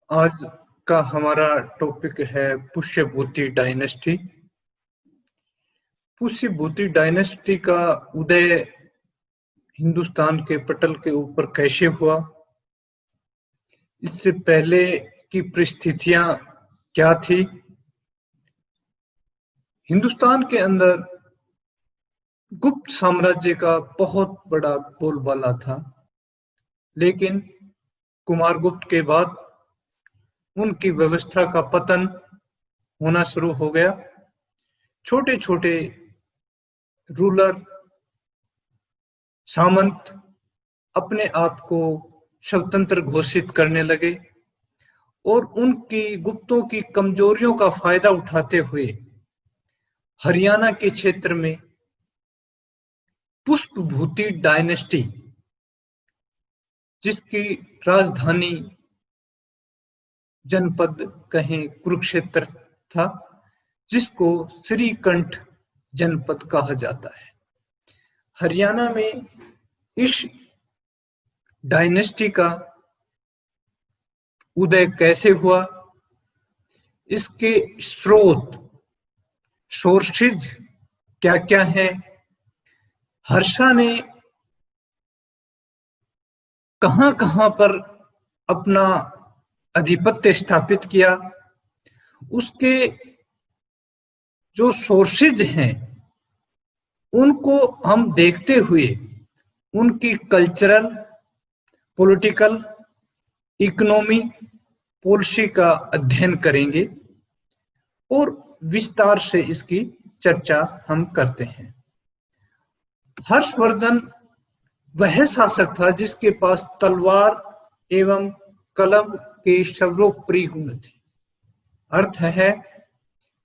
आज का हमारा टॉपिक है पुष्यभूति डायनेस्टी। पुष्यभूति डायनेस्टी का उदय हिंदुस्तान के पटल के ऊपर कैसे हुआ, इससे पहले की परिस्थितियां क्या थी। हिंदुस्तान के अंदर गुप्त साम्राज्य का बहुत बड़ा बोलबाला था, लेकिन कुमारगुप्त के बाद उनकी व्यवस्था का पतन होना शुरू हो गया। छोटे छोटे रूलर सामंत अपने आप को स्वतंत्र घोषित करने लगे और उनकी गुप्तों की कमजोरियों का फायदा उठाते हुए हरियाणा के क्षेत्र में पुष्यभूति डायनेस्टी, जिसकी राजधानी जनपद कहें कुरुक्षेत्र था, जिसको श्रीकंठ जनपद कहा जाता है। हरियाणा में इस डायनेस्टी का उदय कैसे हुआ, इसके स्रोत सोर्सेज क्या क्या है, हर्षा ने कहां कहां पर अपना आधिपत्य स्थापित किया, उसके जो सोर्सेज हैं उनको हम देखते हुए उनकी कल्चरल, पॉलिटिकल, इकोनॉमी, पॉलिसी का अध्ययन करेंगे और विस्तार से इसकी चर्चा हम करते हैं। हर्षवर्धन वह शासक था जिसके पास तलवार एवं कलम के सर्वोपरि गुण थे। अर्थ है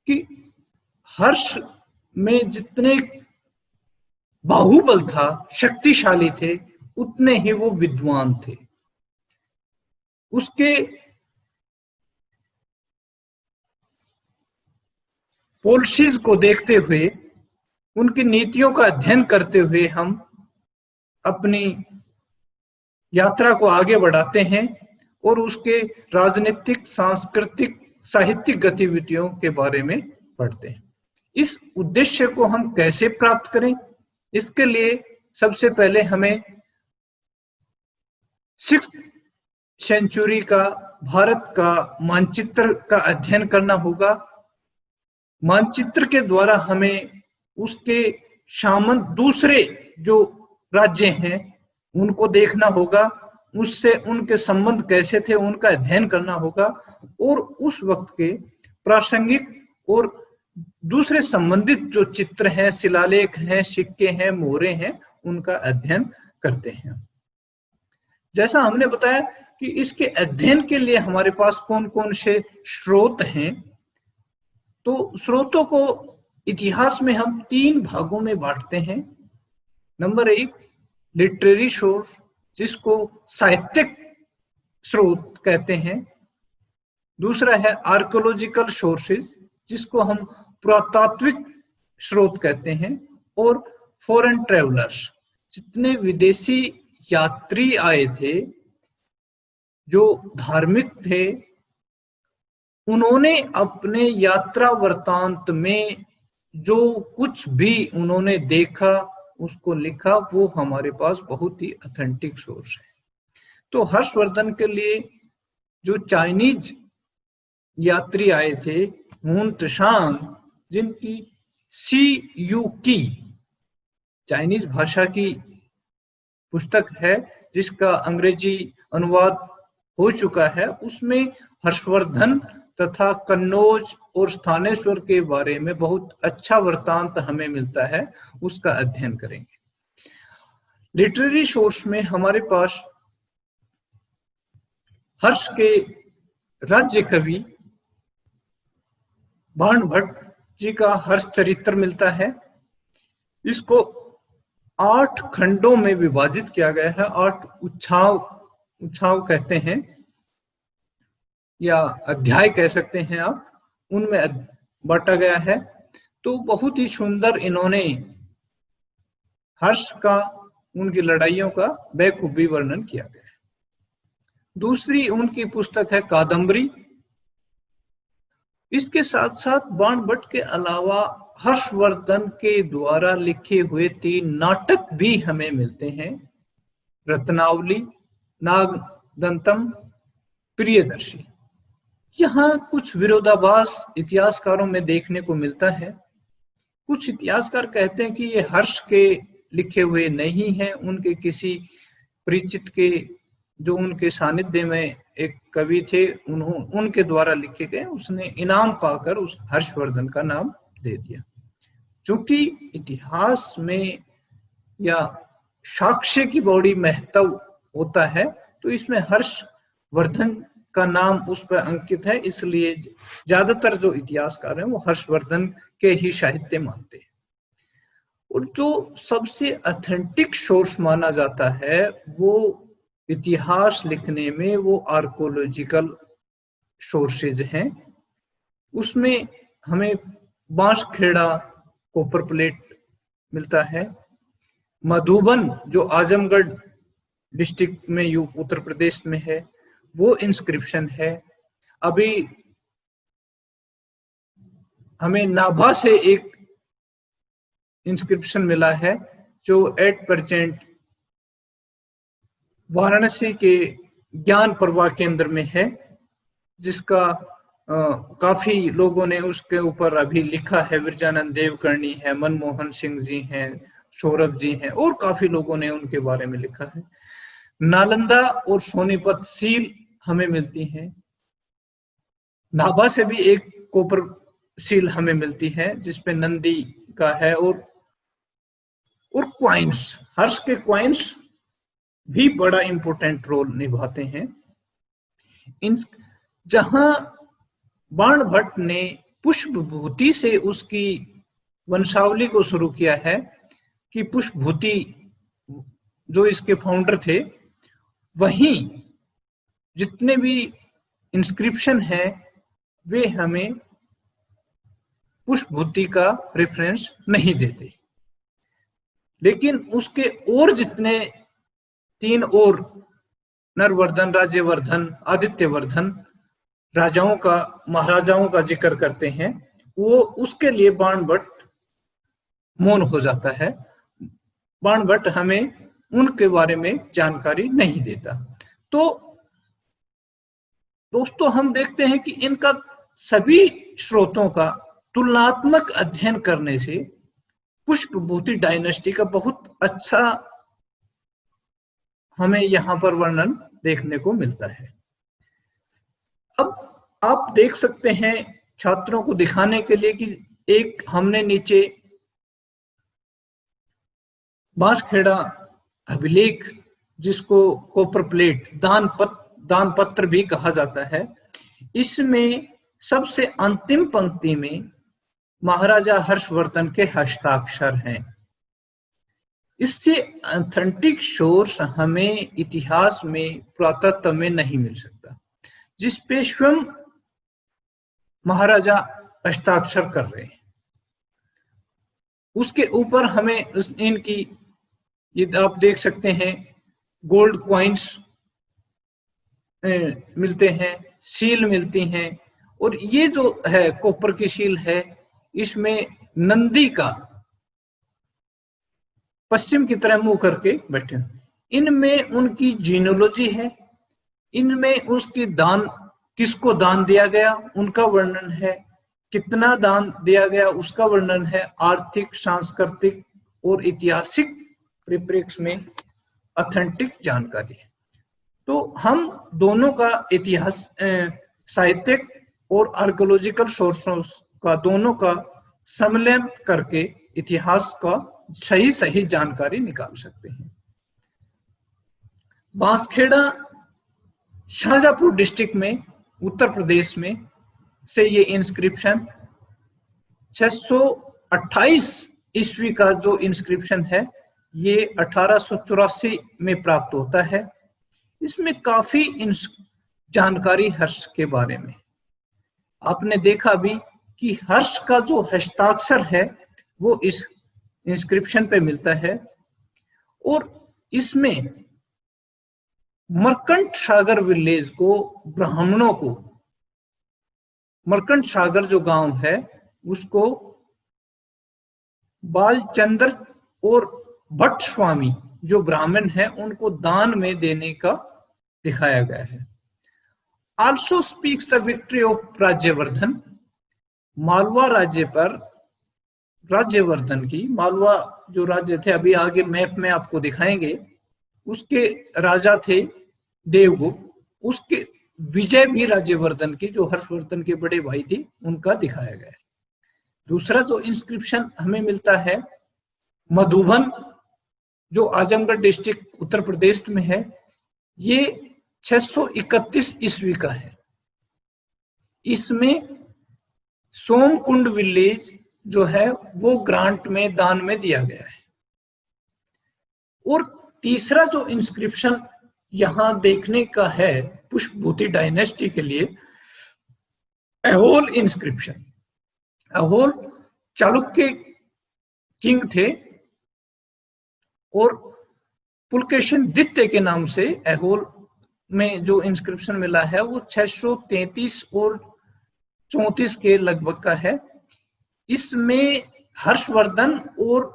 कि हर्ष में जितने बाहुबल था, शक्तिशाली थे, उतने ही वो विद्वान थे। उसके पॉलिसीज को देखते हुए, उनकी नीतियों का अध्ययन करते हुए हम अपनी यात्रा को आगे बढ़ाते हैं और उसके राजनीतिक, सांस्कृतिक, साहित्यिक गतिविधियों के बारे में पढ़ते हैं। इस उद्देश्य को हम कैसे प्राप्त करें, इसके लिए सबसे पहले हमें 6th सेंचुरी का भारत का मानचित्र का अध्ययन करना होगा। मानचित्र के द्वारा हमें उसके सामंत दूसरे जो राज्य हैं उनको देखना होगा, उससे उनके संबंध कैसे थे उनका अध्ययन करना होगा और उस वक्त के प्रासंगिक और दूसरे संबंधित जो चित्र हैं, शिलालेख हैं, सिक्के हैं, मोहरे हैं, उनका अध्ययन करते हैं। जैसा हमने बताया कि इसके अध्ययन के लिए हमारे पास कौन कौन से स्रोत हैं, तो स्रोतों को इतिहास में हम 3 भागों में बांटते हैं। नंबर 1 लिटरेरी सोर्स, जिसको साहित्यिक स्रोत कहते हैं। दूसरा है आर्कियोलॉजिकल सोर्सेज, जिसको हम पुरातात्विक स्रोत कहते हैं। और फॉरेन ट्रेवलर्स, जितने विदेशी यात्री आए थे जो धार्मिक थे, उन्होंने अपने यात्रा वृत्तांत में जो कुछ भी उन्होंने देखा उसको लिखा, वो हमारे पास बहुत ही ऑथेंटिक सोर्स है। तो हर्षवर्धन के लिए जो चाइनीज यात्री आए थे, हुन त्सांग, जिनकी CUQ चाइनीज भाषा की पुस्तक है जिसका अंग्रेजी अनुवाद हो चुका है, उसमें हर्षवर्धन तथा कन्नौज और स्थानेश्वर के बारे में बहुत अच्छा वृत्तांत हमें मिलता है, उसका अध्ययन करेंगे। लिटरेरी सोर्स में हमारे पास हर्ष के राज्य कवि बाणभट्ट जी का हर्ष चरित्र मिलता है। इसको 8 खंडों में विभाजित किया गया है। 8 उच्छाव कहते हैं या अध्याय कह सकते हैं आप, उनमें बांटा गया है। तो बहुत ही सुंदर इन्होंने हर्ष का, उनकी लड़ाइयों का बेखूबी वर्णन किया गया है। दूसरी उनकी पुस्तक है कादम्बरी। इसके साथ साथ बाणभट्ट के अलावा हर्षवर्धन के द्वारा लिखे हुए 3 नाटक भी हमें मिलते हैं, रत्नावली, नागदंतम, प्रियदर्शी। यहाँ कुछ विरोधाभास इतिहासकारों में देखने को मिलता है। कुछ इतिहासकार कहते हैं कि ये हर्ष के लिखे हुए नहीं हैं, उनके किसी परिचित के, जो उनके सानिध्य में एक कवि थे, उनके द्वारा लिखे गए, उसने इनाम पाकर उस हर्षवर्धन का नाम दे दिया। चूंकि इतिहास में या साक्ष्य की बड़ी महत्व होता है, तो इसमें हर्षवर्धन का नाम उस पर अंकित है, इसलिए ज्यादातर जो इतिहासकार हैं वो हर्षवर्धन के ही साहित्य मानते हैं। और जो सबसे ऑथेंटिक सोर्स माना जाता है वो इतिहास लिखने में वो आर्कोलॉजिकल सोर्सेज हैं। उसमें हमें बांसखेड़ा कॉपर प्लेट मिलता है, मधुबन जो आजमगढ़ डिस्ट्रिक्ट में उत्तर प्रदेश में है वो इंस्क्रिप्शन है। अभी हमें नाभा से एक इंस्क्रिप्शन मिला है जो 8% वाराणसी के ज्ञान प्रवाह केंद्र में है, जिसका काफी लोगों ने उसके ऊपर अभी लिखा है। विरजानंद देवकर्णी है, मनमोहन सिंह जी हैं, सौरभ जी हैं, और काफी लोगों ने उनके बारे में लिखा है। नालंदा और सोनीपत सील हमें मिलती हैं। नाभा से भी एक कॉपर सील हमें मिलती है जिसपे नंदी का है, और क्वाइंस, हर्ष के क्वाइंस भी बड़ा इंपॉर्टेंट रोल निभाते हैं। जहां बाणभट्ट ने पुष्पभूति से उसकी वंशावली को शुरू किया है, कि पुष्पभूति जो इसके फाउंडर थे, वहीं जितने भी इंस्क्रिप्शन है वे हमें पुष्पभूति का रेफरेंस नहीं देते, लेकिन उसके और जितने 3 और नरवर्धन, राज्यवर्धन, आदित्यवर्धन राजाओं का, महाराजाओं का जिक्र करते हैं, वो उसके लिए बाणभट्ट मौन हो जाता है। बाणभट्ट हमें उनके बारे में जानकारी नहीं देता। तो दोस्तों, हम देखते हैं कि इनका सभी स्रोतों का तुलनात्मक अध्ययन करने से पुष्पभूति डायनेस्टी का बहुत अच्छा हमें यहाँ पर वर्णन देखने को मिलता है। अब आप देख सकते हैं छात्रों को दिखाने के लिए कि एक हमने नीचे बांसखेड़ा अभिलेख, जिसको कॉपर प्लेट दान पत्र भी कहा जाता है, इसमें सबसे अंतिम पंक्ति में महाराजा हर्षवर्धन के हस्ताक्षर हैं। इससे ऑथेंटिक सोर्स हमें इतिहास में, पुरातत्व में नहीं मिल सकता, जिसपे स्वयं महाराजा हस्ताक्षर कर रहे हैं। उसके ऊपर हमें इनकी, ये आप देख सकते हैं, गोल्ड कॉइन्स मिलते हैं, सील मिलती हैं, और ये जो है कॉपर की सील है, इसमें नंदी का पश्चिम की तरह मुंह करके बैठे। इनमें उनकी जीनोलॉजी है, इनमें उसकी दान, किसको दान दिया गया उनका वर्णन है, कितना दान दिया गया उसका वर्णन है, आर्थिक, सांस्कृतिक और ऐतिहासिक परिप्रेक्ष्य में ऑथेंटिक जानकारी है। तो हम दोनों का इतिहास, साहित्यिक और आर्कियोलॉजिकल सोर्सेस का, दोनों का सम्मेलन करके इतिहास का सही जानकारी निकाल सकते हैं। बांसखेड़ा शाहजहांपुर डिस्ट्रिक्ट में, उत्तर प्रदेश में से ये इंस्क्रिप्शन 628 ईस्वी का जो इंस्क्रिप्शन है, ये 1884 में प्राप्त होता है। इसमें काफी जानकारी हर्ष के बारे में आपने देखा भी कि हर्ष का जो हस्ताक्षर है वो इस इंस्क्रिप्शन पे मिलता है, और इसमें मर्कंट सागर विलेज को ब्राह्मणों को, मर्कंट सागर जो गांव है उसको बालचंद्र और भट्ट स्वामी जो ब्राह्मण है उनको दान में देने का दिखाया गया है। Also speaks the victory of Rajyavardhan, Malwa राज्य पर राज्यवर्धन की, मालवा जो राज्य थे अभी आगे मैप में आपको दिखाएंगे, उसके राजा थे देवगुप्त, उसके विजय भी राज्यवर्धन की जो हर्षवर्धन के बड़े भाई थे उनका दिखाया गया है। दूसरा जो इंस्क्रिप्शन हमें मिलता है मधुबन जो आजमगढ़ डिस्ट्रिक्ट उत्तर प्रदेश में है, ये 631 ईस्वी का है। इसमें सोमकुंड विलेज जो है वो ग्रांट में दान में दिया गया है। और तीसरा जो इंस्क्रिप्शन यहां देखने का है पुष्पभूति डायनेस्टी के लिए, ऐहोल इंस्क्रिप्शन। ऐहोल चालुक्य किंग थे और पुलकेशिन द्वितीय के नाम से ऐहोल में जो इंस्क्रिप्शन मिला है वो 633 और 34 के लगभग का है। इसमें हर्षवर्धन और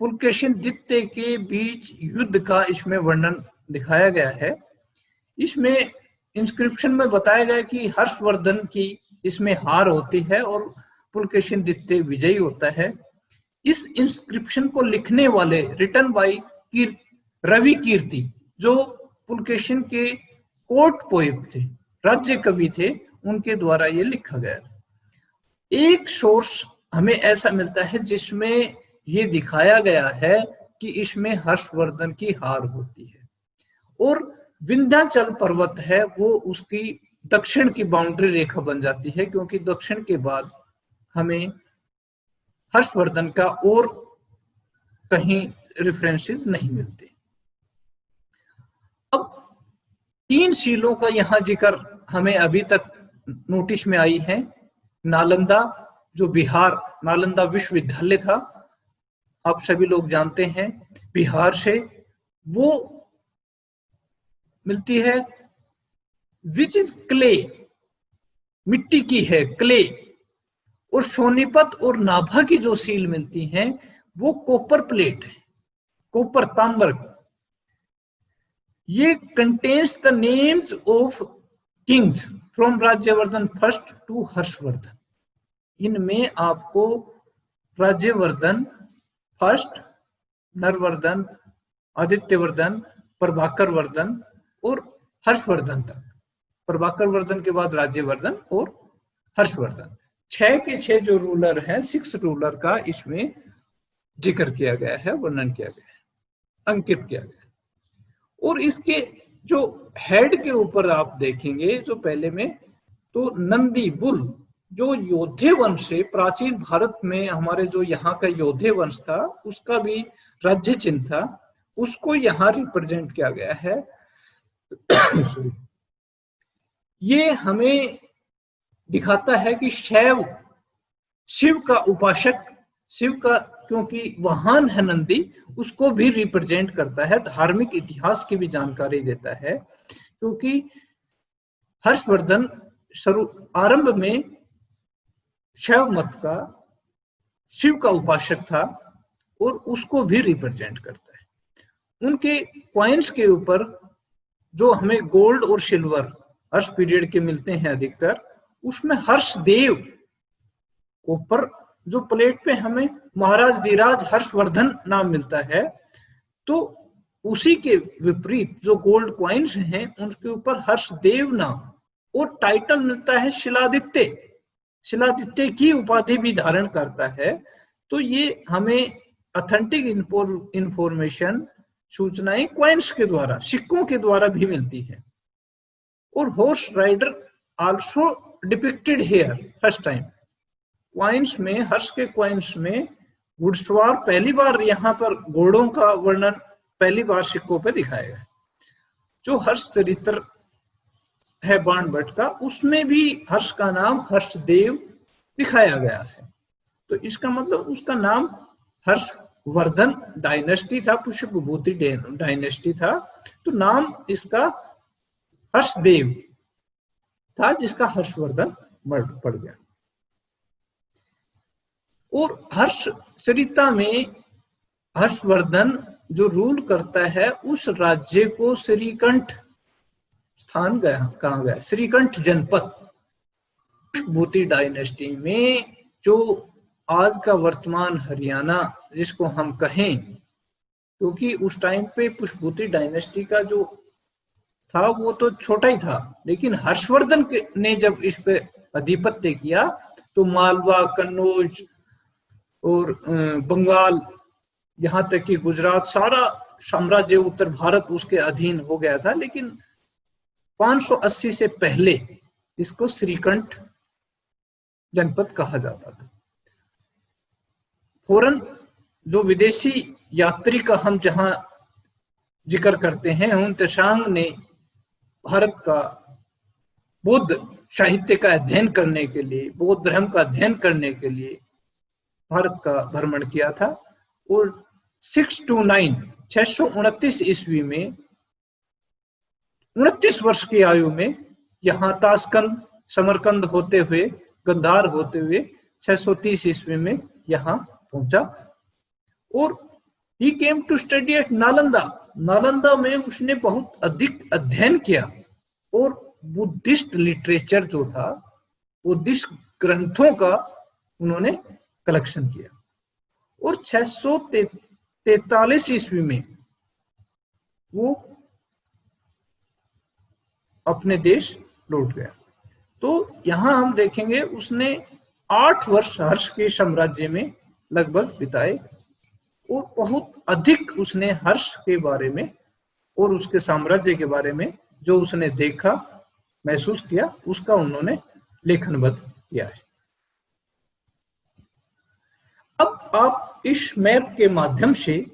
पुलकेशिन द्वितीय के बीच युद्ध का इसमें वर्णन दिखाया गया है। इसमें इंस्क्रिप्शन में बताया गया कि हर्षवर्धन की इसमें हार होती है और पुलकेशिन द्वितीय विजयी होता है। इस इंस्क्रिप्शन को लिखने वाले रिटन बाय रवि कीर्ति जो पुलकेशिन के कोर्ट पोएट थे, राज्य कवि थे, उनके द्वारा ये लिखा गया। एक सोर्स हमें ऐसा मिलता है जिसमें ये दिखाया गया है कि इसमें हर्षवर्धन की हार होती है और विंध्याचल पर्वत है वो उसकी दक्षिण की बाउंड्री रेखा बन जाती है, क्योंकि दक्षिण के बाद हमें हर्षवर्धन का और कहीं रेफरेंसेस नहीं मिलते। अब 3 शीलों का यहां जिक्र हमें अभी तक नोटिस में आई है। नालंदा जो बिहार, नालंदा विश्वविद्यालय था, आप सभी लोग जानते हैं, बिहार से वो मिलती है विच इज क्ले, मिट्टी की है, क्ले। और सोनीपत और नाभा की जो सील मिलती हैं वो कॉपर प्लेट है, कॉपर तांबर। ये contains the names of kings from Rajyavardhan first to Harshavardhan. इनमें आपको राज्यवर्धन फर्स्ट, नरवर्धन, आदित्यवर्धन, प्रभाकर वर्धन और हर्षवर्धन तक, प्रभाकर वर्धन के बाद राज्यवर्धन और हर्षवर्धन, 6 के 6 जो रूलर हैं, 6 रूलर का इसमें जिक्र किया गया है, वर्णन किया गया है, अंकित किया गया है। और इसके जो हेड के ऊपर आप देखेंगे जो पहले में, तो नंदी बुल जो योद्धे वंश से प्राचीन भारत में हमारे जो यहाँ का योद्धे वंश था उसका भी राज्य चिन्ह था, उसको यहाँ रिप्रेजेंट किया गया है। ये हमें दिखाता है कि शैव शिव का उपासक, शिव का क्योंकि वाहन है नंदी, उसको भी रिप्रेजेंट करता है, धार्मिक इतिहास की भी जानकारी देता है। क्योंकि हर्षवर्धन आरंभ में शैव मत का शिव का उपासक था और उसको भी रिप्रेजेंट करता है। उनके कॉइन्स के ऊपर जो हमें गोल्ड और सिल्वर हर्ष पीरियड के मिलते हैं अधिकतर, उसमें हर्षदेव कॉपर जो प्लेट पे हमें महाराज धीराज हर्षवर्धन नाम मिलता है, तो उसी के विपरीत जो गोल्ड कॉइन्स हैं उनके ऊपर हर्षदेव नाम और टाइटल मिलता है शिलादित्य, शिलादित्य की उपाधि भी धारण करता है। तो ये हमें ऑथेंटिक इंफॉर्मेशन, सूचनाएं कॉइन्स के द्वारा, सिक्कों के द्वारा भी मिलती है। और horse rider also depicted here first time, coins में, हर्ष के क्वाइंस में घुड़सवार पहली बार, यहाँ पर घोड़ों का वर्णन पहली बार सिक्कों पे दिखाया गया। जो हर्ष चरित्र है बाणभट्ट का, उसमें भी हर्ष का नाम हर्षदेव दिखाया गया है। तो इसका मतलब उसका नाम हर्ष वर्धन डायनेस्टी था, पुष्यभूति डायनेस्टी था, तो नाम इसका हर्षदेव था, जिसका हर्षवर्धन पड़ गया। और हर्ष चरिता में हर्षवर्धन जो रूल करता है, उस राज्य को श्रीकंठ स्थान कहा गया, श्रीकंठ जनपद। पुष्यभूति डायनेस्टी में जो आज का वर्तमान हरियाणा जिसको हम कहें, क्योंकि उस टाइम पे पुष्यभूति डायनेस्टी का जो था वो तो छोटा ही था, लेकिन हर्षवर्धन ने जब इस पे आधिपत्य किया तो मालवा, कन्नौज और बंगाल, यहाँ तक कि गुजरात, सारा साम्राज्य उत्तर भारत उसके अधीन हो गया था। लेकिन 580 से पहले इसको श्रीकंठ जनपद कहा जाता था। फौरन जो विदेशी यात्री का हम जहां जिक्र करते हैं, हुन त्सांग ने भारत का बौद्ध साहित्य का अध्ययन करने के लिए, बौद्ध धर्म का अध्ययन करने के लिए भारत का भ्रमण किया था। और 629 ईस्वी में 29 वर्ष की आयु में यहाँ ताशकंद, समरकंद होते हुए, गंधार होते हुए 630 ईस्वी में यहाँ पहुंचा। और he came to study at Nalanda. Nalanda में उसने बहुत अधिक अध्ययन किया और बुद्धिस्ट लिटरेचर जो था, बुद्धिस्ट ग्रंथों का उन्होंने कलेक्शन किया। और 643 ईस्वी में वो अपने देश लौट गया। तो यहां हम देखेंगे उसने 8 वर्ष हर्ष के साम्राज्य में लगभग बिताए और बहुत अधिक उसने हर्ष के बारे में और उसके साम्राज्य के बारे में जो उसने देखा, महसूस किया, उसका उन्होंने लेखनबद्ध किया है। अब आप इस मैप के माध्यम से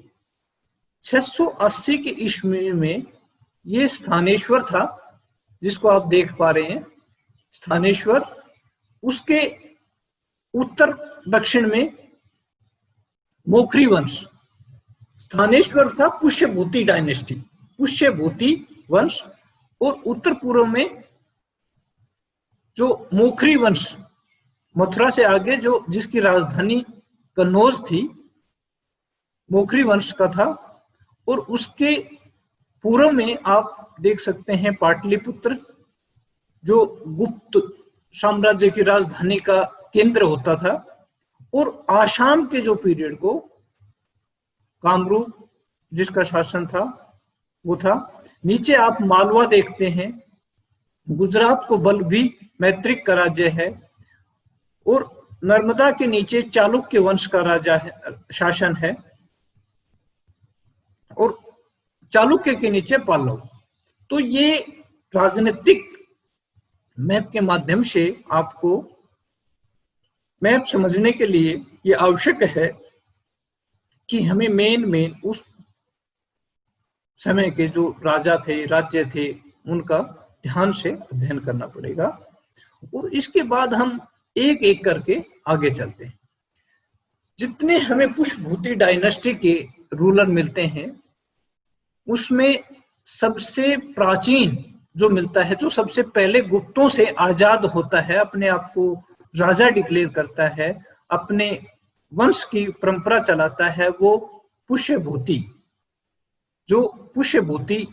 680 के ईस्वी में ये स्थानेश्वर था, जिसको आप देख पा रहे हैं, स्थानेश्वर, उसके उत्तर दक्षिण में मोखरी वंश। स्थानेश्वर था पुष्यभूति डायनेस्टी, पुष्यभूति वंश। और उत्तर पूर्व में जो मोखरी वंश, मथुरा से आगे जो जिसकी राजधानी कन्नौज थी, मोखरी वंश का था। और उसके पूर्व में आप देख सकते हैं पाटलिपुत्र, जो गुप्त साम्राज्य की राजधानी का केंद्र होता था। और आसाम के जो पीरियड को कामरूप जिसका शासन था वो था। नीचे आप मालवा देखते हैं, गुजरात को बल भी मैत्रिक का राज्य है। और नर्मदा के नीचे चालुक्य वंश का राजा है, शासन है। और चालुक्य के नीचे पल्लव। तो ये राजनीतिक मैप के माध्यम से आपको मैप समझने के लिए ये आवश्यक है कि हमें मेन उस समय के जो राजा थे, राज्य थे, उनका ध्यान से अध्ययन करना पड़ेगा। और इसके बाद हम एक एक करके आगे चलते हैं। जितने हमें पुष्यभूति डायनेस्टी के रूलर मिलते हैं, उसमें सबसे प्राचीन जो मिलता है, जो सबसे पहले गुप्तों से आजाद होता है, अपने आप को राजा डिक्लेयर करता है, अपने वंश की परंपरा चलाता है, वो पुष्यभूति, जो पुष्यभूति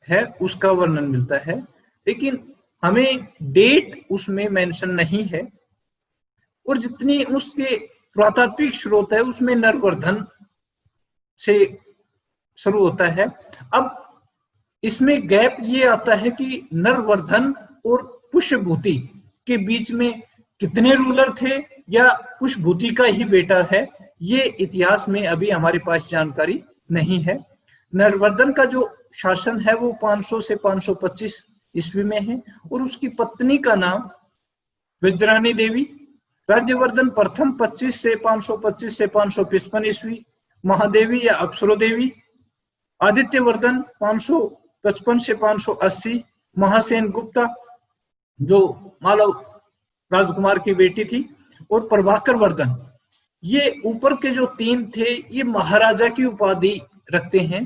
है उसका वर्णन मिलता है। लेकिन हमें डेट उसमें मेंशन नहीं है। और जितनी उसके पुरातात्विक स्रोत है उसमें नरवर्धन से शुरू होता है। अब इसमें गैप ये आता है कि नरवर्धन और पुष्यभूति के बीच में कितने रूलर थे या पुष्यभूति का ही बेटा है, ये इतिहास में अभी हमारे पास जानकारी नहीं है। नरवर्धन का जो शासन है वो 500 से 525 ईस्वी में है और उसकी पत्नी का नाम वज्रानी देवी। राज्यवर्धन प्रथम 25 से 555 ईस्वी, महादेवी या अप्सरो देवी। आदित्यवर्धन 555 से 580, महासेन गुप्ता जो मालव राजकुमार की बेटी थी। और प्रभाकर वर्धन ये ऊपर के जो 3 थे ये महाराजा की उपाधि रखते हैं।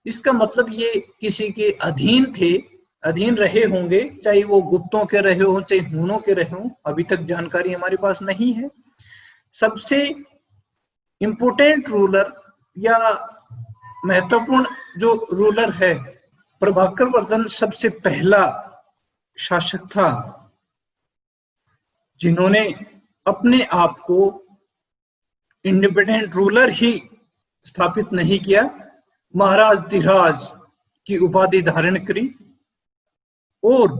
इसका मतलब ये किसी के अधीन थे, अधीन रहे होंगे, चाहे वो गुप्तों के रहे हो चाहे हूनों के रहे हो, अभी तक जानकारी हमारे पास नहीं है। सबसे इंपोर्टेंट रूलर या महत्वपूर्ण जो रूलर है, प्रभाकर वर्धन सबसे पहला शासक था जिन्होंने अपने आप को इंडिपेंडेंट रूलर ही स्थापित नहीं किया, महाराज धीराज की उपाधि धारण करी और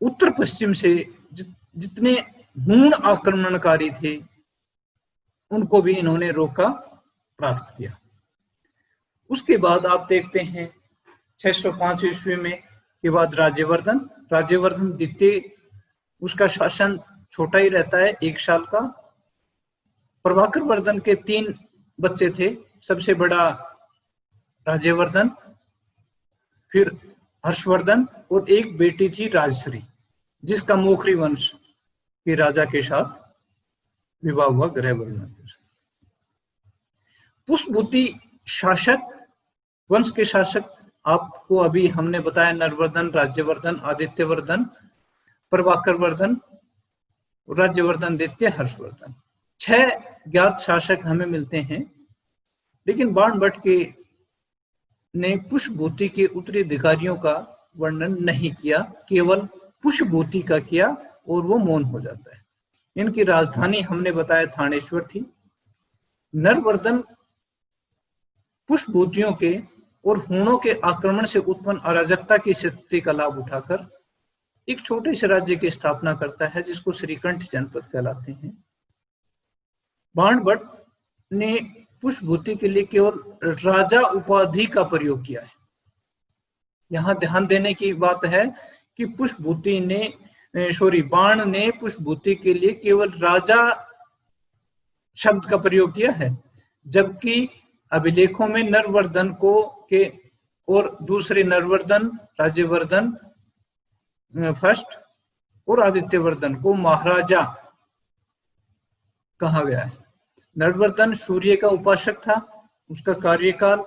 उत्तर पश्चिम से जितने हूण आक्रमणकारी थे उनको भी इन्होंने रोका, परास्त किया। उसके बाद आप देखते हैं 605 ईस्वी में के बाद राज्यवर्धन द्वितीय, उसका शासन छोटा ही रहता है, 1 साल का। प्रभाकर वर्धन के 3 बच्चे थे, सबसे बड़ा राज्यवर्धन, फिर हर्षवर्धन और एक बेटी थी राजश्री, जिसका मोखरी वंश के राजा के साथ विवाह हुआ, ग्रहवर्धन के साथ। पुष्पभूति शासक, वंश के शासक आपको अभी हमने बताया, नरवर्धन, राज्यवर्धन, आदित्यवर्धन, प्रभाकर वर्धन, राज्यवर्धन द्वितीय, हर्षवर्धन। 6 ज्ञात शासक हमें मिलते हैं, लेकिन बाणभट्ट के ने पुष्पभूति के उत्तराधिकारियों का वर्णन नहीं किया, केवल पुष्पभूति का किया और वो मौन हो जाता है। इनकी राजधानी हमने बताया थानेश्वर थी। नरवर्धन पुष्पभूतियों के और हूणों के आक्रमण से उत्पन्न अराजकता की स्थिति का लाभ उठाकर एक छोटे से राज्य की स्थापना करता है, जिसको श्रीकंठ जनपद कहलाते हैं। बाणभट्ट ने पुष्पभूति के लिए केवल राजा उपाधि का प्रयोग किया है। यहां ध्यान देने की बात है कि बाण ने पुष्पभूति के लिए केवल राजा शब्द का प्रयोग किया है, जबकि अभिलेखों में नरवर्धन को के और दूसरे नरवर्धन, राज्यवर्धन फर्स्ट और आदित्यवर्धन को महाराजा कहा गया है। नरवर्धन सूर्य का उपासक था, उसका कार्यकाल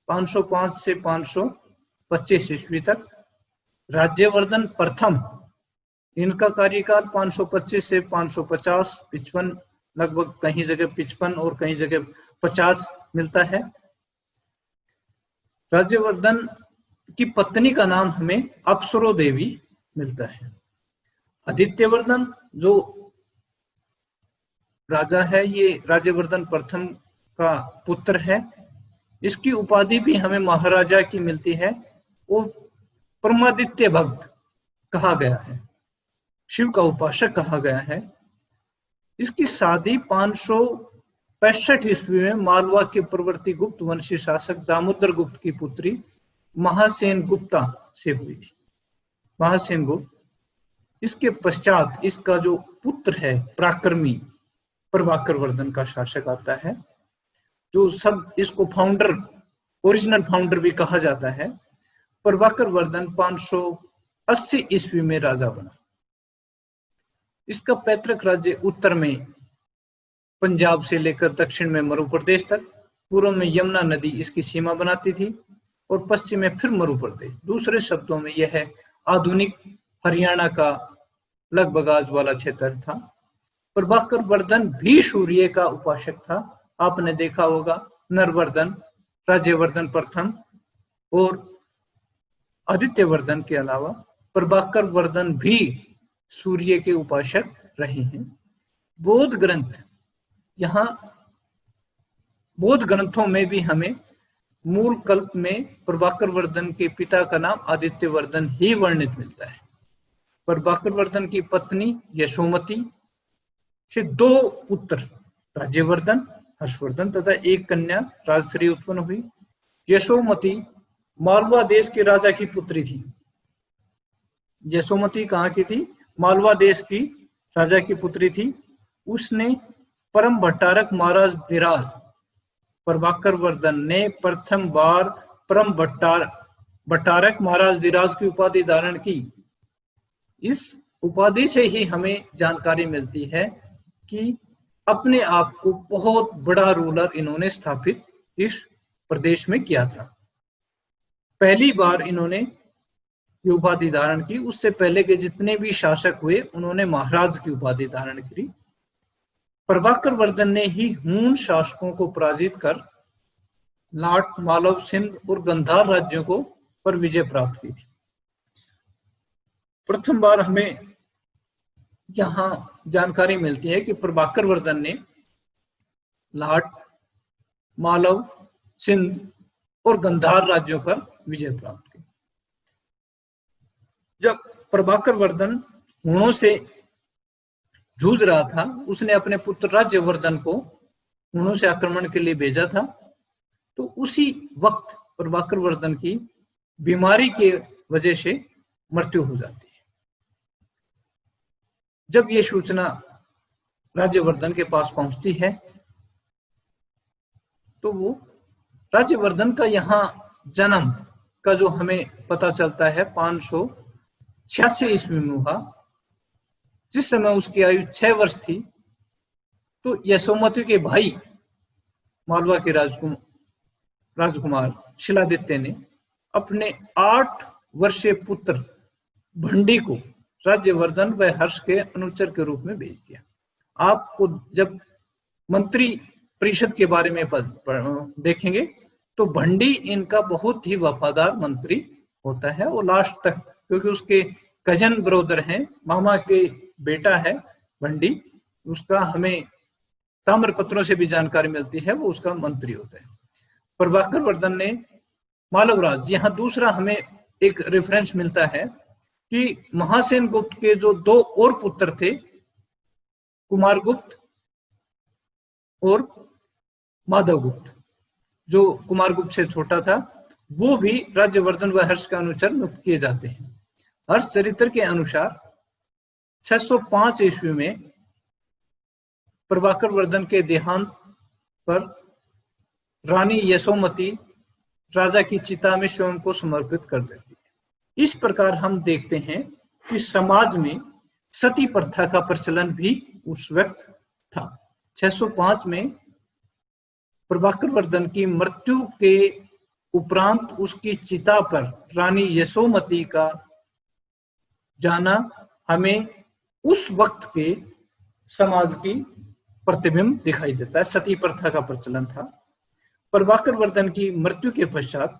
505 से 525 ईस्वी तक। राज्यवर्धन प्रथम, इनका कार्यकाल 525 से 550, 55, लगभग कहीं जगह 55 और कहीं जगह 50 मिलता है। राज्यवर्धन की पत्नी का नाम हमें अप्सरो देवी मिलता है। आदित्यवर्धन जो राजा है, ये राज्यवर्धन प्रथम का पुत्र है। इसकी उपाधि भी हमें महाराजा की मिलती है। वो परमादित्य भक्त कहा गया है, शिव का उपासक कहा गया है। इसकी शादी 565 ईस्वी में मालवा के प्रवर्ती गुप्त वंशी शासक दामोदर गुप्त की पुत्री महासेन गुप्ता से हुई थी। महासेन गुप्त, इसके पश्चात इसका जो पुत्र है पराक्रमी प्रभाकर वर्धन का शासक आता है, जो सब इसको फाउंडर, ओरिजिनल फाउंडर भी कहा जाता है। प्रभाकर वर्धन 580 ईस्वी में राजा बना। इसका पैतृक राज्य उत्तर में पंजाब से लेकर दक्षिण में मरु प्रदेश तक, पूर्व में यमुना नदी इसकी सीमा बनाती थी और पश्चिम में फिर मरु प्रदेश। दूसरे शब्दों में यह आधुनिक हरियाणा का लगभग आज वाला क्षेत्र था। प्रभाकर वर्धन भी सूर्य का उपासक था। आपने देखा होगा नरवर्धन, राज्यवर्धन प्रथम और आदित्यवर्धन के अलावा प्रभाकर वर्धन भी सूर्य के उपासक रहे हैं। बौद्ध ग्रंथ, यहाँ बौद्ध ग्रंथों में भी हमें मूल कल्प में प्रभाकर वर्धन के पिता का नाम आदित्यवर्धन ही वर्णित मिलता है। प्रभाकर वर्धन की पत्नी यशोमती से 2 पुत्र राज्यवर्धन, हर्षवर्धन तथा एक कन्या राजश्री उत्पन्न हुई। यशोमती मालवा देश के राजा की पुत्री थी। यशोमती कहाँ की थी? मालवा देश की राजा की पुत्री थी। उसने परम भट्टारक महाराज धीराज, प्रभाकर वर्धन ने प्रथम बार परम भट्टारक महाराज धीराज की उपाधि धारण की। इस उपाधि से ही हमें जानकारी मिलती है कि अपने आप को बहुत बड़ा रूलर इन्होंने स्थापित इस प्रदेश में किया था। पहली बार इन्होंने ये उपाधि धारण की। उससे पहले के जितने भी शासक हुए उन्होंने महाराज की उपाधि धारण की। प्रभाकर वर्धन ने ही हूण शासकों को पराजित कर लाट, मालव, सिंध और गंधार राज्यों को पर विजय प्राप्त की थी। प्रथम बार हमें यहां जानकारी मिलती है कि प्रभाकर वर्धन ने लाट, मालव, सिंध और गंधार राज्यों पर विजय प्राप्त की। जब प्रभाकर वर्धन हूणों से जूझ रहा था, उसने अपने पुत्र राज्यवर्धन को हूणों से आक्रमण के लिए भेजा था। तो उसी वक्त प्रभाकर वर्धन की बीमारी के वजह से मृत्यु हो जाती है। जब ये सूचना राज्यवर्धन के पास पहुंचती है तो वो राज्यवर्धन का यहाँ जन्म का जो हमें पता चलता है 586 ईस्वी में हुआ। जिस समय उसकी आयु 6 वर्ष थी तो यशोमती के भाई मालवा के राजकुमार शिलादित्य ने अपने 8 वर्षीय पुत्र भंडी को राज्यवर्धन व हर्ष के अनुचर के रूप में भेज दिया। आपको जब मंत्री परिषद के बारे में देखेंगे तो भंडी इनका बहुत ही वफादार मंत्री होता है और लास्ट तक, क्योंकि उसके कजन ब्रदर हैं, मामा के बेटा है भंडी, उसका हमें ताम्रपत्रों से भी जानकारी मिलती है, वो उसका मंत्री होता है। प्रभाकर वर्धन ने मालवराज, यहाँ दूसरा हमें एक रेफरेंस मिलता है कि महासेन गुप्त के जो 2 और पुत्र थे, कुमार गुप्त और माधव गुप्त, जो कुमार गुप्त से छोटा था, वो भी राज्यवर्धन व हर्ष का अनुचर नियुक्त किए जाते हैं। हर्ष चरित्र के अनुसार 605 ईस्वी में प्रभाकर वर्धन के देहांत पर रानी यशोमती राजा की चिता में स्वयं को समर्पित कर देती है। इस प्रकार हम देखते हैं कि समाज में सती प्रथा का प्रचलन भी उस वक्त था। 605 में प्रभाकर वर्धन की मृत्यु के उपरांत उसकी चिता पर रानी यशोमती का जाना हमें उस वक्त के समाज की प्रतिबिंब दिखाई देता है। सती प्रथा का प्रचलन था। प्रभाकर वर्धन की मृत्यु के पश्चात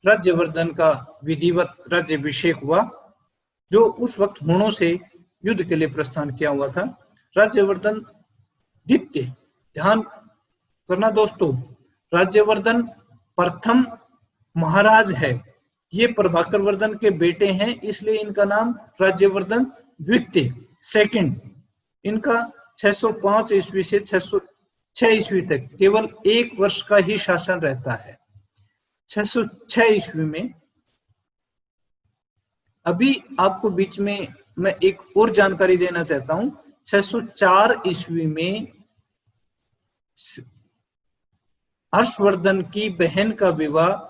राज्यवर्धन का विधिवत राज्याभिषेक हुआ, जो उस वक्त हूणों से युद्ध के लिए प्रस्थान किया हुआ था। राज्यवर्धन द्वितीय, ध्यान करना दोस्तों, राज्यवर्धन प्रथम महाराज है, ये प्रभाकर वर्धन के बेटे हैं, इसलिए इनका नाम राज्यवर्धन द्वितीय, सेकंड। इनका 605 ईस्वी से 606 ईस्वी तक केवल 1 वर्ष का ही शासन रहता है। 606 ईस्वी में, अभी आपको बीच में मैं एक और जानकारी देना चाहता हूं, 604 ईस्वी में हर्षवर्धन की बहन का विवाह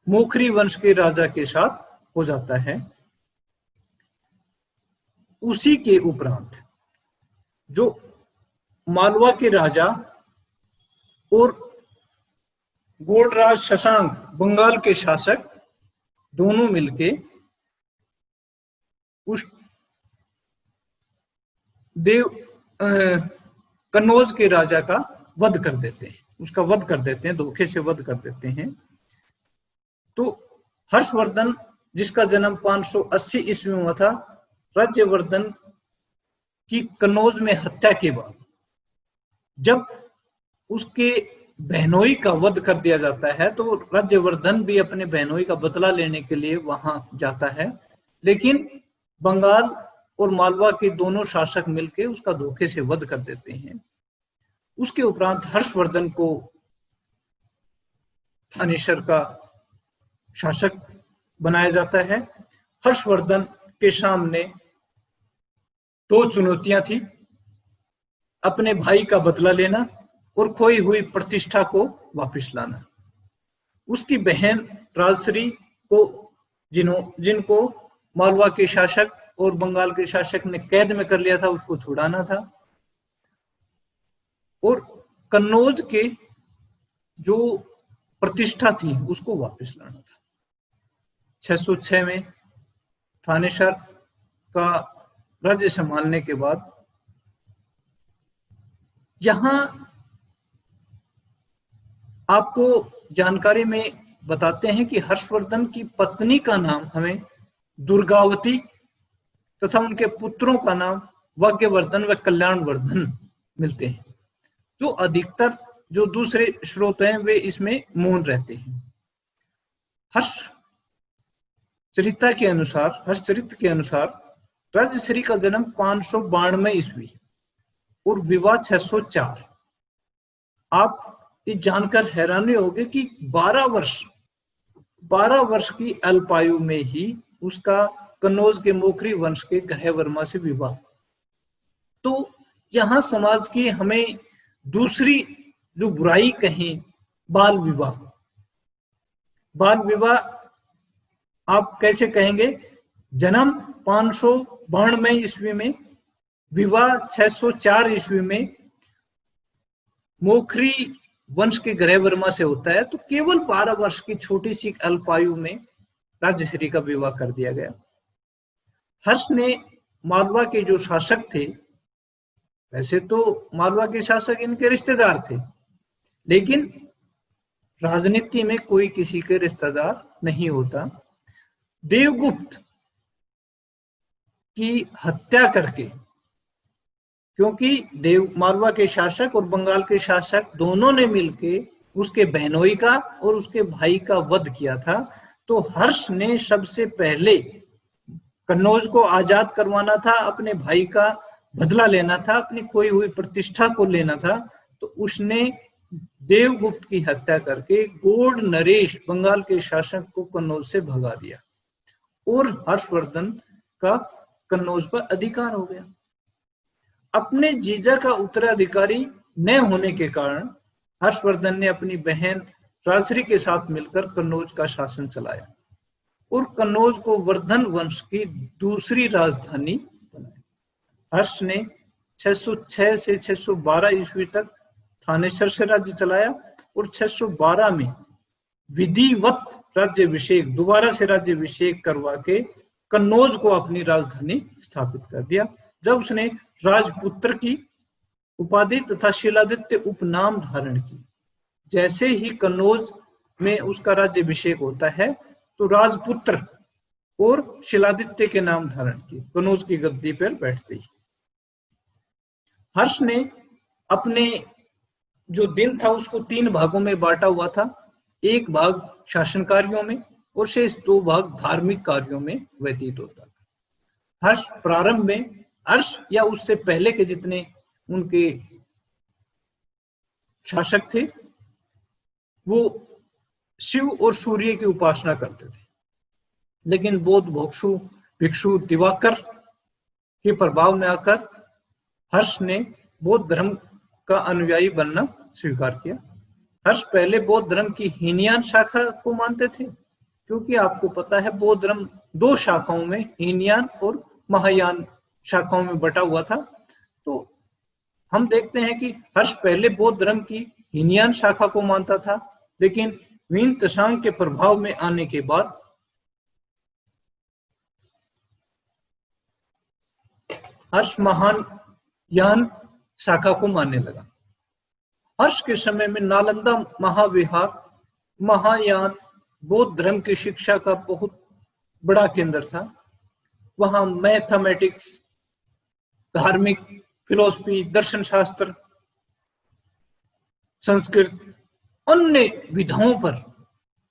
मोखरी वंश के राजा के साथ हो जाता है। उसी के उपरांत जो मालवा के राजा और गोलराज शशांक बंगाल के शासक दोनों मिलके उस कन्नौज के राजा का वध कर देते हैं, उसका वध कर देते हैं, धोखे से वध कर देते हैं। तो हर्षवर्धन, जिसका जन्म 580 ईस्वी में हुआ था, राज्यवर्धन की कन्नौज में हत्या के बाद जब उसके बहनोई का वध कर दिया जाता है तो राज्यवर्धन भी अपने बहनोई का बदला लेने के लिए वहां जाता है, लेकिन बंगाल और मालवा के दोनों शासक मिलकर उसका धोखे से वध कर देते हैं। उसके उपरांत हर्षवर्धन को थानेश्वर का शासक बनाया जाता है। हर्षवर्धन के सामने 2 चुनौतियां थी, अपने भाई का बदला लेना और खोई हुई प्रतिष्ठा को वापस लाना। उसकी बहन राजश्री को, जिनको मालवा के शासक और बंगाल के शासक ने कैद में कर लिया था, उसको छुड़ाना था और कन्नौज के जो प्रतिष्ठा थी उसको वापस लाना था। 606 में थानेसर का राज्य संभालने के बाद यहां आपको जानकारी में बताते हैं कि हर्षवर्धन की पत्नी का नाम हमें दुर्गावती तथा उनके पुत्रों का नाम भाग्यवर्धन व कल्याणवर्धन मिलते हैं। जो अधिकतर जो दूसरे स्रोत हैं वे इसमें मौन रहते हैं। हर्षचरित्र के अनुसार राजश्री का जन्म 592 ईस्वी और विवाह 604। आप ये जानकर हैरानी होगी कि 12 वर्ष की अल्पायु में ही उसका कन्नौज के मोखरी वंश के ग्रहवर्मा से विवाह। तो यहां समाज की हमें दूसरी जो बुराई कहें, बाल विवाह आप कैसे कहेंगे? जन्म 592 ईस्वी में, विवाह 604 ईस्वी में मोखरी वंश के ग्रहवर्मा से होता है, तो केवल 12 वर्ष की छोटी सी अल्पायु में राजश्री का विवाह कर दिया गया। हर्ष ने मालवा के जो शासक थे, वैसे तो मालवा के शासक इनके रिश्तेदार थे, लेकिन राजनीति में कोई किसी के रिश्तेदार नहीं होता। देवगुप्त की हत्या करके, क्योंकि मालवा के शासक और बंगाल के शासक दोनों ने मिलके उसके बहनोई का और उसके भाई का वध किया था, तो हर्ष ने सबसे पहले कन्नौज को आजाद करवाना था, अपने भाई का बदला लेना था, अपनी खोई हुई प्रतिष्ठा को लेना था। तो उसने देवगुप्त की हत्या करके गोड नरेश बंगाल के शासक को कन्नौज से भगा दिया और हर्षवर्धन का कन्नौज पर अधिकार हो गया। अपने जीजा का उत्तराधिकारी न होने के कारण हर्षवर्धन ने अपनी बहन राजश्री के साथ मिलकर कन्नौज का शासन चलाया और कन्नौज को वर्धन वंश की दूसरी राजधानी बनाया। हर्ष ने 606 से 612 ईस्वी तक थानेसर से राज्य चलाया और 612 में विधिवत राज्याभिषेक, दोबारा से राज्याभिषेक करवा के कन्नौज को अपनी राजधानी स्थापित कर दिया। जब उसने राजपुत्र की उपाधि तथा शिलादित्य उपनाम धारण की, जैसे ही कन्नौज में उसका राज्याभिषेक होता है तो राजपुत्र और शिलादित्य के नाम धारण किए, कन्नौज की गद्दी पर बैठते ही। हर्ष ने अपने जो दिन था उसको 3 भागों में बांटा हुआ था। एक भाग शासन कार्यों में और शेष 2 भाग धार्मिक कार्यों में व्यतीत होता था। हर्ष प्रारंभ में, हर्ष या उससे पहले के जितने उनके शासक थे, वो शिव और सूर्य की उपासना करते थे, लेकिन बौद्ध भिक्षु दिवाकर के प्रभाव में आकर हर्ष ने बौद्ध धर्म का अनुयायी बनना स्वीकार किया। हर्ष पहले बौद्ध धर्म की हीनयान शाखा को मानते थे, क्योंकि आपको पता है बौद्ध धर्म 2 शाखाओं में, हीनयान और महायान शाखाओं में बटा हुआ था। तो हम देखते हैं कि हर्ष पहले बौद्ध धर्म की हीनयान शाखा को मानता था, लेकिन वीन त्सांग के प्रभाव में आने के बाद हर्ष महायान शाखा को मानने लगा। हर्ष के समय में नालंदा महाविहार महायान बौद्ध धर्म की शिक्षा का बहुत बड़ा केंद्र था। वहां मैथमेटिक्स, धार्मिक, फिलोसफी, दर्शन शास्त्र, संस्कृत, अन्य विधाओं पर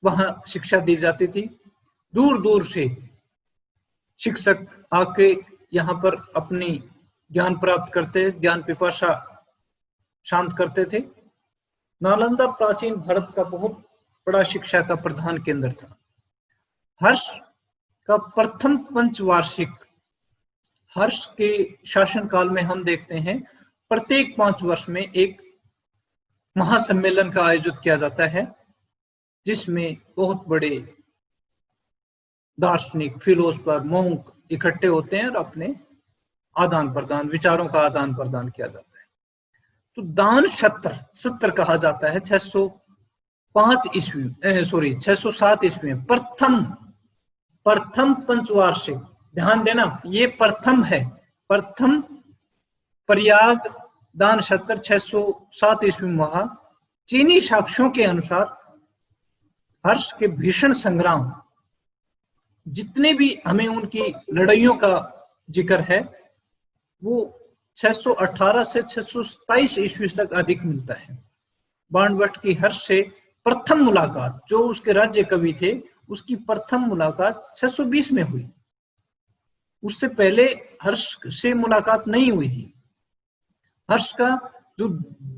वहां शिक्षा दी जाती थी। दूर दूर से शिक्षक आके यहाँ पर अपनी ज्ञान प्राप्त करते, ज्ञान पिपासा शांत करते थे। नालंदा प्राचीन भारत का बहुत बड़ा शिक्षा का प्रधान केंद्र था। हर्ष का प्रथम पंचवार्षिक, हर्ष के शासन काल में हम देखते हैं प्रत्येक 5 वर्ष में एक महासम्मेलन का आयोजित किया जाता है, जिसमें बहुत बड़े दार्शनिक, फिलोसफर, मोंक इकट्ठे होते हैं और अपने आदान प्रदान, विचारों का आदान प्रदान किया जाता है। तो दान सत्र कहा जाता है 605 ईस्वी, 607 ईस्वी में प्रथम पंचवार्षिक, ध्यान देना ये प्रथम है, प्रथम प्रयाग दान सत्र 607 ईस्वी में हुआ। चीनी साक्ष्यों के अनुसार हर्ष के भीषण संग्राम, जितने भी हमें उनकी लड़ाइयों का जिक्र है वो 618 से 627 ईस्वी तक अधिक मिलता है। बाणभट्ट की हर्ष से प्रथम मुलाकात, जो उसके राज्य कवि थे, उसकी प्रथम मुलाकात 620 में हुई। उससे पहले हर्ष से मुलाकात नहीं हुई थी। हर्ष का जो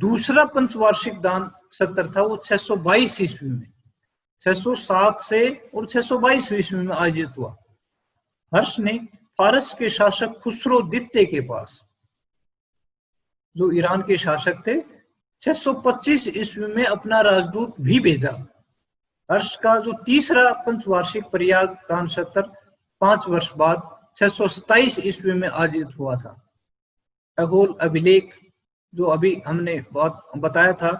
दूसरा पंचवार्षिक दान सत्र था वो 622 ईस्वी में, 607 से और 622 ईस्वी में आयोजित हुआ। हर्ष ने फारस के शासक खुसरो द्वितीय के पास, जो ईरान के शासक थे, 625 ईस्वी में अपना राजदूत भी भेजा। हर्ष का जो तीसरा पंचवार्षिक प्रयाग दान सत्र 5 वर्ष बाद 627 ईस्वी में आयोजित हुआ था। खगोल अभिलेख जो अभी हमने बताया था,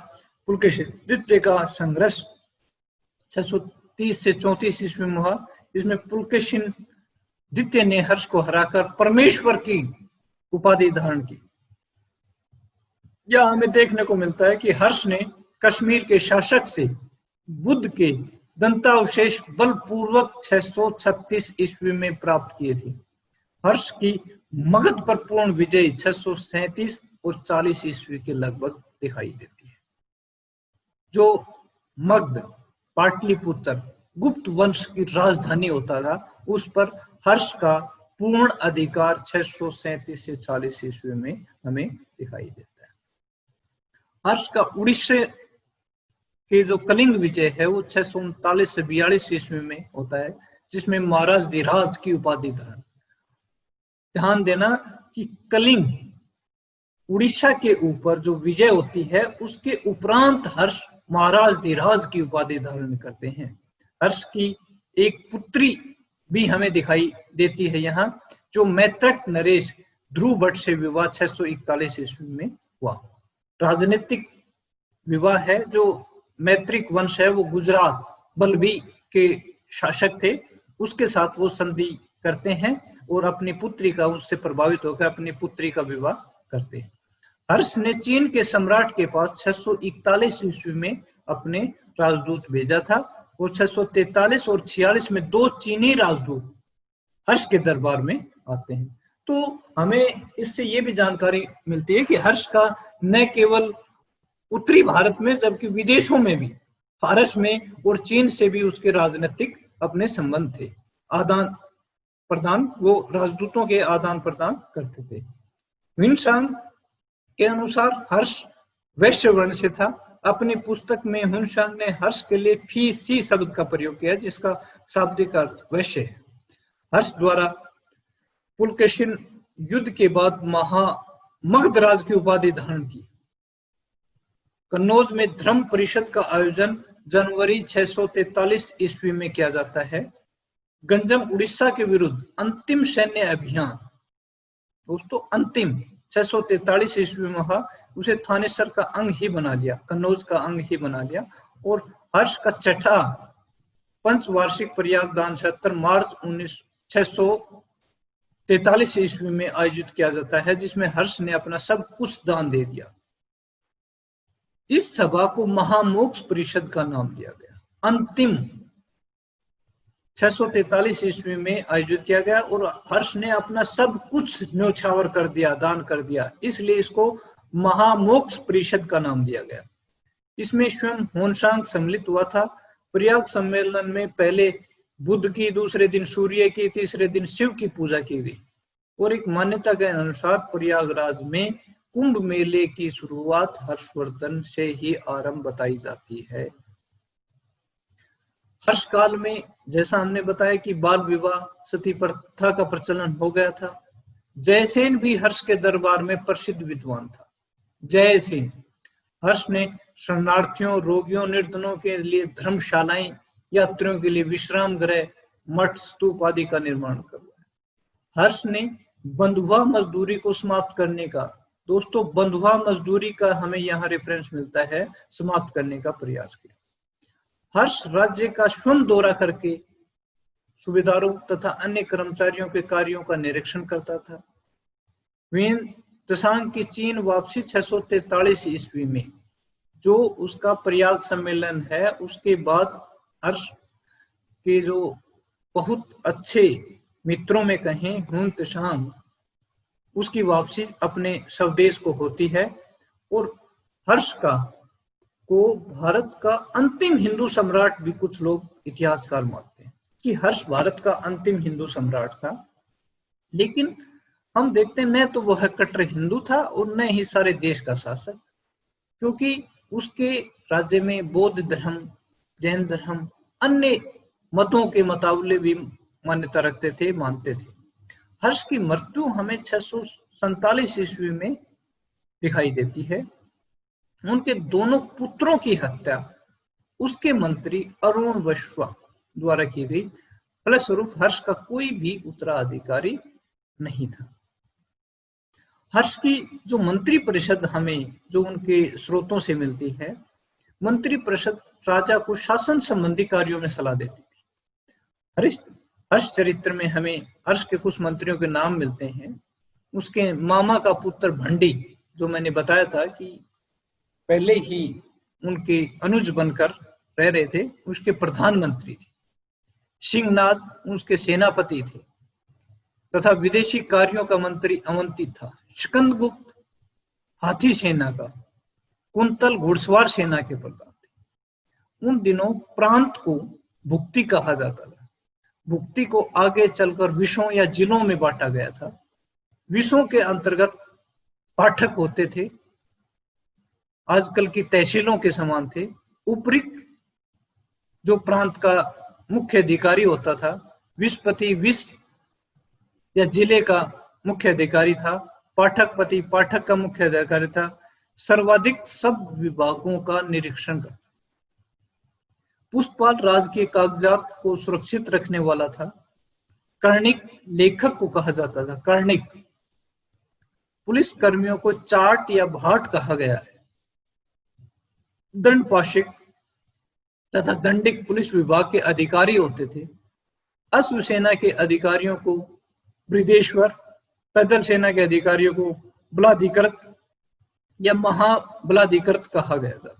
पुलकेशिन द्वितीय का संघर्ष 630 से 34 ईस्वी में हुआ। इसमें पुलकेशिन द्वितीय ने हर्ष को हराकर परमेश्वर की उपाधि धारण की। यह हमें देखने को मिलता है कि हर्ष ने कश्मीर के शासक से बुद्ध के दंतावशेष बलपूर्वक 636 ईस्वी में प्राप्त किए थे। हर्ष की मगध पर पूर्ण विजय 637 और 40 ईस्वी के लगभग दिखाई देती है। जो मगध, पाटलिपुत्र, गुप्त वंश की राजधानी होता था, उस पर हर्ष का पूर्ण अधिकार 637 से 40 ईस्वी में हमें दिखाई देता है। हर्ष का उड़ीसा के जो कलिंग विजय है वो 639 से 42 ईस्वी में होता है, जिसमें महाराज धीराज की उपाधि धारण। ध्यान देना कि कलिंग, उड़ीसा के ऊपर जो विजय होती है, उसके उपरांत हर्ष महाराज धीराज की उपाधि धारण करते हैं। हर्ष की एक पुत्री भी हमें दिखाई देती है यहाँ, जो मैत्रक नरेश ध्रुव भट्ट से विवाह 641 ईस्वी में हुआ। राजनीतिक विवाह है। जो मैत्रिक वंश है वो गुजरात बल्लभी के शासक थे, उसके साथ वो संधि करते हैं और अपनी पुत्री का, उससे प्रभावित होकर अपनी पुत्री का विवाह करते हैं। हर्ष ने चीन के सम्राट के पास 641 ईस्वी में अपने राजदूत भेजा था और 643 और 46 में 2 चीनी राजदूत हर्ष के दरबार में आते हैं। तो हमें इससे ये भी जानकारी मिलती है कि हर्ष का न केवल उत्तरी भारत में, जबकि विदेशों में भी, फारस में और चीन से भी उसके राजनीतिक अपने संबंध थे। आदान प्रदान, वो राजदूतों के आदान प्रदान करते थे। हुनसांग के अनुसार हर्ष वैश्य वर्ण से था। अपनी पुस्तक में हुनसांग ने हर्ष के लिए फी सी शब्द का प्रयोग किया, जिसका शाब्दिक अर्थ वैश्य है। हर्ष द्वारा पुलकेशिन युद्ध के बाद मगधराज की उपाधि धारण की। कन्नौज में धर्म परिषद का आयोजन जनवरी 643 ईस्वी में किया जाता है। गंजम उड़ीसा के विरुद्ध अंतिम सैन्य अभियान, दोस्तों अंतिम, 643 ईस्वी में हुआ। उसे थानेसर का अंग ही बना लिया, कन्नौज का अंग ही बना लिया। और हर्ष का छठा पंचवार्षिक प्रयाग दान सत्र मार्च 643 ईस्वी में आयोजित किया जाता है, जिसमें हर्ष ने अपना सब कुछ दान दे दिया। इस सभा को महामोक्ष परिषद का नाम दिया गया। अंतिम 643 ईस्वी में आयोजित किया गया और हर्ष ने अपना सब कुछ न्योछावर कर दिया, दान कर दिया, इसलिए इसको महामोक्ष परिषद का नाम दिया गया। इसमें स्वयं हुनसांग सम्मिलित हुआ था। प्रयाग सम्मेलन में पहले बुध की, दूसरे दिन सूर्य की, तीसरे दिन शिव की पूजा की गई। और एक मान्यता के अनुसार प्रयागराज में कुंभ मेले की शुरुआत हर्षवर्धन से ही आरंभ बताई जाती है। हर्ष काल में, जैसा हमने बताया कि बाल विवाह, सती प्रथा का प्रचलन हो गया था। जयसेन भी हर्ष के दरबार में प्रसिद्ध विद्वान था। जयसेन, हर्ष ने शरणार्थियों, रोगियों, निर्धनों के लिए धर्मशालाएं, यात्रियों के लिए विश्राम गृह, मठ, स्तूप आदि का निर्माण करवाया। हर्ष ने बंधुआ मजदूरी को समाप्त करने का, दोस्तों बंधुआ मजदूरी का हमें यहाँ रेफरेंस मिलता है, समाप्त करने का प्रयास किया। हर्ष राज्य का स्वयं दौरा करके सूबेदारों तथा अन्य कर्मचारियों के कार्यों का निरीक्षण करता था। वीन त्सांग की चीन वापसी 643 ईस्वी में, जो उसका प्रयाग सम्मेलन है, उसके बाद हर्ष के जो बहुत अच्छे मित्रों में कहें हुन त्सांग, उसकी वापसी अपने स्वदेश को होती है। और हर्ष को भारत का अंतिम हिंदू सम्राट भी कुछ लोग इतिहासकार मानते हैं कि हर्ष भारत का अंतिम हिंदू सम्राट था। लेकिन हम देखते हैं न तो वह कट्टर हिंदू था और न ही सारे देश का शासक, क्योंकि उसके राज्य में बौद्ध धर्म, जैन धर्म, अन्य मतों के मुताबिक भी मान्यता रखते थे, मानते थे। हर्ष की मृत्यु हमें 647 ईस्वी में दिखाई देती है। उनके दोनों पुत्रों की हत्या उसके मंत्री अरुण वैश्वा द्वारा की गई। फलस्वरूप हर्ष का कोई भी उत्तराधिकारी नहीं था। हर्ष की जो मंत्री परिषद हमें जो उनके स्रोतों से मिलती है, मंत्री परिषद राजा को शासन संबंधी कार्यों में सलाह देती थी। हर्ष चरित्र में हमें हर्ष के कुछ मंत्रियों के नाम मिलते हैं। उसके मामा का पुत्र भंडी, जो मैंने बताया था कि पहले ही उनके अनुज बनकर रह रहे थे, उसके प्रधानमंत्री थे। सिंहनाद उसके सेनापति थे तथा विदेशी कार्यों का मंत्री अवंती था। स्कंदगुप्त हाथी सेना का, कुंतल घुड़सवार सेना के प्रधान थे। उन दिनों प्रांत को भुक्ति कहा जाता था। भुक्ति को आगे चलकर विषयों या जिलों में बांटा गया था। विषयों के अंतर्गत पाठक होते थे, आजकल की तहसीलों के समान थे। उपरिक्त जो प्रांत का मुख्य अधिकारी होता था, विषपति विष या जिले का मुख्य अधिकारी था। पाठकपति पाठक का मुख्य अधिकारी था। सर्वाधिक सब विभागों का निरीक्षण करता। पुष्पपाल राज के कागजात को सुरक्षित रखने वाला था। कर्णिक लेखक को कहा जाता था। कर्णिक पुलिस कर्मियों को चाट या भाट कहा गया है। दंडपाशिक तथा दंडिक पुलिस विभाग के अधिकारी होते थे। अश्व सेना के अधिकारियों को बृहदेश्वर, पैदल सेना के अधिकारियों को बलाधिकृत या महाबलाधिकृत कहा गया था।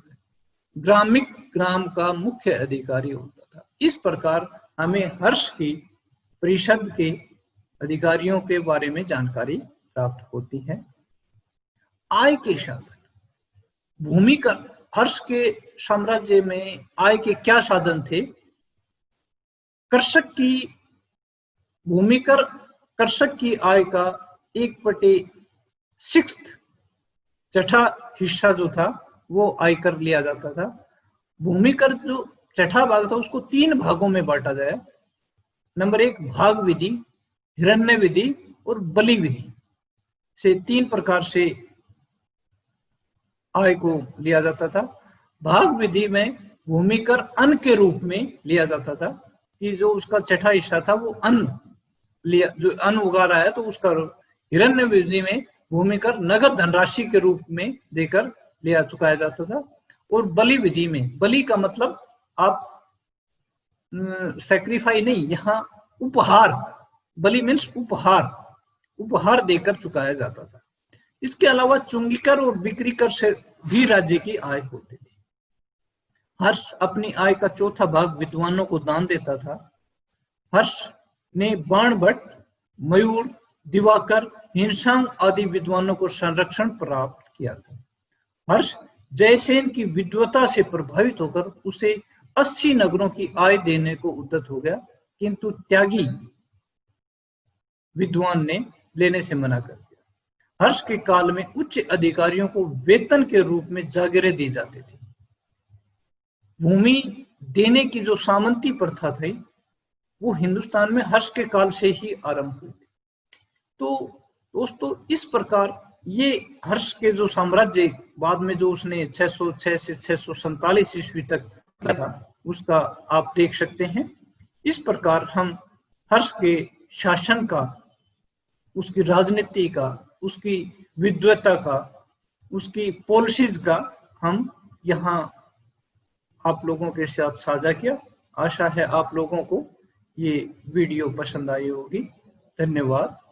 ग्रामिक ग्राम का मुख्य अधिकारी होता था। इस प्रकार हमें हर्ष की परिषद के अधिकारियों के बारे में जानकारी प्राप्त होती है। आय के साधन, भूमिकर हर्ष के साम्राज्य में आय के क्या साधन थे? कृषक की भूमिकर कृषक की आय का 1/6 छठा हिस्सा जो था वो आयकर लिया जाता था। भूमिकर जो छठा भाग था उसको 3 भागों में बांटा गया। नंबर 1 भाग विधि, हिरण्य विधि और बलि विधि से 3 प्रकार से आय को लिया जाता था। भाग विधि में भूमिकर अन्न के रूप में लिया जाता था कि जो उसका छठा हिस्सा था वो अन्न लिया, जो अन्न उगा रहा है तो उसका। हिरण्य विधि में भूमिकर नगद धनराशि के रूप में देकर लिया चुकाया जाता था। और बलि विधि में, बलि का मतलब आप सैक्रिफाई नहीं, यहाँ उपहार, बलि मीन्स उपहार देकर चुकाया जाता था। इसके अलावा चुंगी कर और बिक्री कर से भी राज्य की आय होती थी। हर्ष अपनी आय का चौथा भाग विद्वानों को दान देता था। हर्ष ने बाणभट्ट, मयूर, दिवाकर, हिंसांग आदि विद्वानों को संरक्षण प्राप्त किया था। हर्ष जयसेन की विद्वता से प्रभावित होकर उसे 80 नगरों की आय देने को उद्यत हो गया, किंतु त्यागी विद्वान ने लेने से मना कर दिया। हर्ष के काल में उच्च अधिकारियों को वेतन के रूप में जागीरें दी जाती थी। भूमि देने की जो सामंती प्रथा थी वो हिंदुस्तान में हर्ष के काल से ही आरंभ हुई थी। तो दोस्तों इस प्रकार ये हर्ष के जो साम्राज्य बाद में जो उसने 606 से 647 ईस्वी तक था उसका आप देख सकते हैं। इस प्रकार हम हर्ष के शासन का उसकी राजनीति का, उसकी विद्वता का, उसकी पॉलिसीज का हम यहाँ आप लोगों के साथ साझा किया। आशा है आप लोगों को ये वीडियो पसंद आई होगी। धन्यवाद।